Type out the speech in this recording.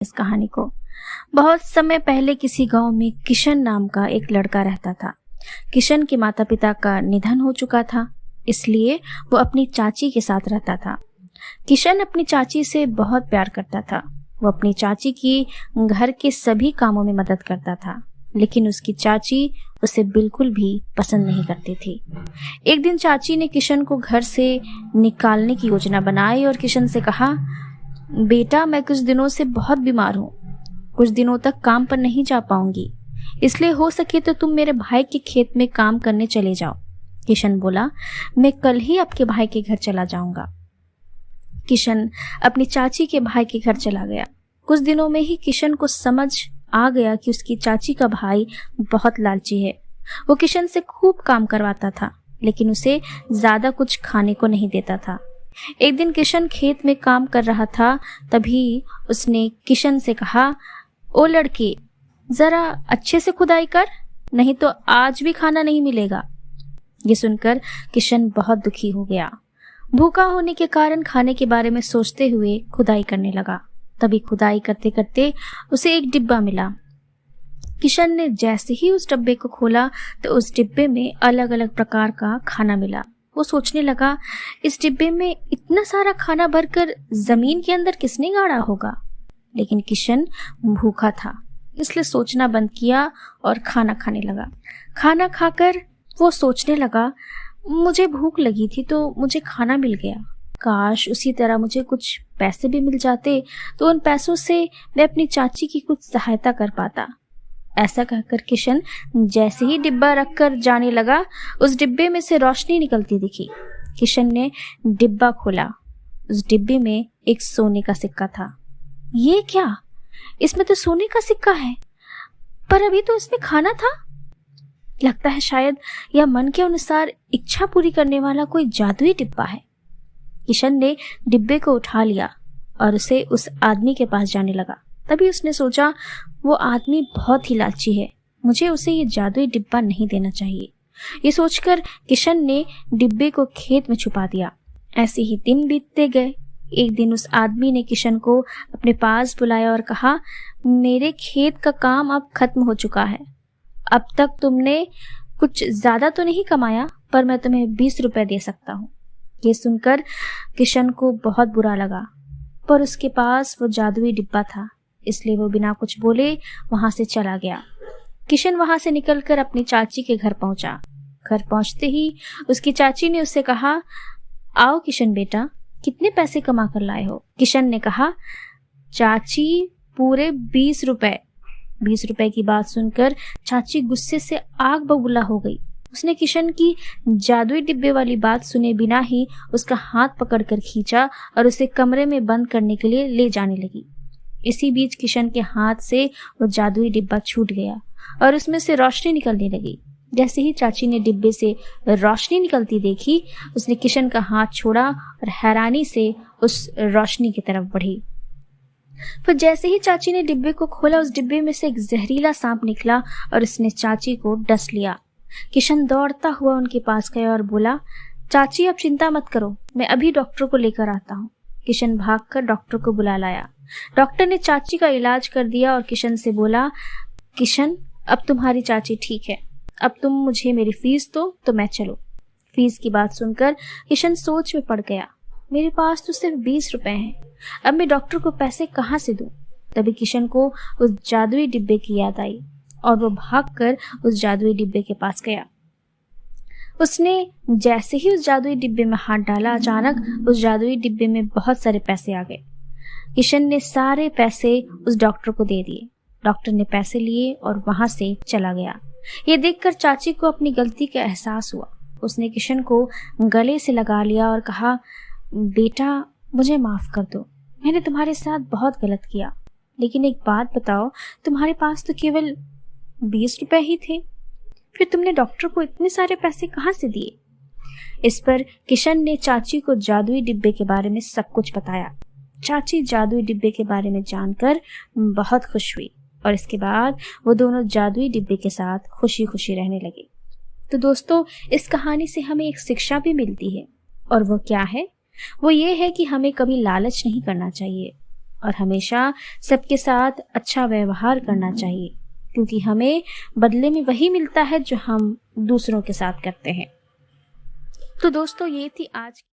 इस कहानी को। बहुत समय पहले किसी गांव में किशन नाम का एक लड़का रहता था। किशन के माता पिता का निधन हो चुका था, इसलिए वो अपनी चाची के साथ रहता था। किशन अपनी चाची से बहुत प्यार करता था। वो अपनी चाची की घर के सभी कामों में मदद करता था, लेकिन उसकी चाची उसे बिल्कुल भी पसंद नहीं करती थी। एक दिन चाची ने किशन को घर से निकालने की योजना बनाई और किशन से कहा, बेटा मैं कुछ दिनों से बहुत बीमार हूँ, कुछ दिनों तक काम पर नहीं जा पाऊंगी, इसलिए हो सके तो तुम मेरे भाई के खेत में काम करने चले जाओ। किशन बोला, मैं कल ही आपके भाई के घर चला जाऊंगा। किशन अपनी चाची के भाई के घर चला गया। कुछ दिनों में ही किशन को समझ आ गया कि उसकी चाची का भाई बहुत लालची है। वो किशन से खूब काम करवाता था, लेकिन उसे ज्यादा कुछ खाने को नहीं देता था। एक दिन किशन खेत में काम कर रहा था, तभी उसने किशन से कहा, ओ लड़के, जरा अच्छे से खुदाई कर, नहीं तो आज भी खाना नहीं मिलेगा। ये सुनकर किशन बहुत दुखी हो गया। भूखा होने के कारण खाने के बारे में सोचते हुए खुदाई करने लगा। तभी खुदाई करते करते उसे एक डिब्बा मिला। किशन ने जैसे ही उस डिब्बे को खोला तो उस डिब्बे में अलग अलग प्रकार का खाना मिला। वो सोचने लगा, इस डिब्बे में इतना सारा खाना भरकर जमीन के अंदर किसने गाड़ा होगा। लेकिन किशन भूखा था, इसलिए सोचना बंद किया और खाना खाने लगा। खाना खाकर वो सोचने लगा, मुझे भूख लगी थी तो मुझे खाना मिल गया, काश उसी तरह मुझे कुछ पैसे भी मिल जाते तो उन पैसों से मैं अपनी चाची की कुछ सहायता कर पाता। ऐसा कहकर किशन जैसे ही डिब्बा रखकर जाने लगा, उस डिब्बे में से रोशनी निकलती दिखी। किशन ने डिब्बा खोला। उस डिब्बे में एक सोने का सिक्का था। ये क्या, इसमें तो सोने का सिक्का है, पर अभी तो इसमें खाना था। लगता है शायद यह मन के अनुसार इच्छा पूरी करने वाला कोई जादुई डिब्बा है। किशन ने डिब्बे को उठा लिया और उसे उस आदमी के पास जाने लगा। तभी उसने सोचा, वो आदमी बहुत ही लालची है, मुझे उसे ये जादुई डिब्बा नहीं देना चाहिए। ये सोचकर किशन ने डिब्बे को खेत में छुपा दिया। ऐसे ही दिन बीतते गए। एक दिन उस आदमी ने किशन को अपने पास बुलाया और कहा, मेरे खेत का काम अब खत्म हो चुका है। अब तक तुमने कुछ ज्यादा तो नहीं कमाया, पर मैं तुम्हें 20 रुपए दे सकता हूँ। ये सुनकर किशन को बहुत बुरा लगा, पर उसके पास वो जादुई डिब्बा था, इसलिए वो बिना कुछ बोले वहां से चला गया। किशन वहां से निकलकर अपनी चाची के घर पहुंचा। घर पहुंचते ही उसकी चाची ने उससे कहा, आओ किशन बेटा, कितने पैसे कमा कर लाए हो। किशन ने कहा, चाची पूरे 20 रुपए। 20 रुपए की बात सुनकर चाची गुस्से से आग बबूला हो गई। उसने किशन की जादुई डिब्बे वाली बात सुने बिना ही उसका हाथ पकड़कर खींचा और उसे कमरे में बंद करने के लिए ले जाने लगी। इसी बीच किशन के हाथ से वो जादुई डिब्बा छूट गया और उसमें से रोशनी निकलने लगी। जैसे ही चाची ने डिब्बे से रोशनी निकलती देखी, उसने किशन का हाथ छोड़ा और हैरानी से उस रोशनी की तरफ बढ़ी। फिर जैसे ही चाची ने डिब्बे को खोला, उस डिब्बे में से एक जहरीला सांप निकला और उसने चाची को डस लिया। किशन दौड़ता हुआ उनके पास गया और बोला, चाची अब चिंता मत करो, मैं अभी डॉक्टर को लेकर आता हूँ। किशन भागकर डॉक्टर को बुला लाया। डॉक्टर ने चाची का इलाज कर दिया और किशन से बोला, किशन अब तुम्हारी चाची ठीक है, अब तुम मुझे मेरी फीस दो तो मैं चलूं। फीस की बात सुनकर किशन सोच में पड़ गया। मेरे पास तो सिर्फ 20 रुपए हैं, अब मैं डॉक्टर को पैसे कहाँ से दूं। तभी किशन को उस जादुई डिब्बे की याद आई और वो भागकर उस जादुई डिब्बे के पास गया। उसने जैसे ही उस जादुई डिब्बे में हाथ डाला, अचानक उस जादुई डिब्बे में बहुत सारे पैसे आ गए। किशन ने सारे पैसे उस डॉक्टर को दे दिए। डॉक्टर ने पैसे लिए और वहां से चला गया। ये देखकर चाची को अपनी गलती का एहसास हुआ। उसने किशन को गले से लगा लिया और कहा, बेटा मुझे माफ कर दो, मैंने तुम्हारे साथ बहुत गलत किया, लेकिन एक बात बताओ, तुम्हारे पास तो केवल 20 रुपए ही थे, फिर तुमने डॉक्टर को इतने सारे पैसे कहाँ से दिए। इस पर किशन ने चाची को जादुई डिब्बे के बारे में सब कुछ बताया। चाची जादुई डिब्बे के बारे में जानकर बहुत खुश हुई और इसके बाद वो दोनों जादुई डिब्बे के साथ खुशी खुशी रहने लगे। तो दोस्तों, इस कहानी से हमें एक शिक्षा भी मिलती है, और वो क्या है? वो ये है कि हमें कभी लालच नहीं करना चाहिए। और हमेशा सबके साथ अच्छा व्यवहार करना चाहिए, क्योंकि हमें बदले में वही मिलता है जो हम दूसरों के साथ करते हैं। तो दोस्तों, ये थी आज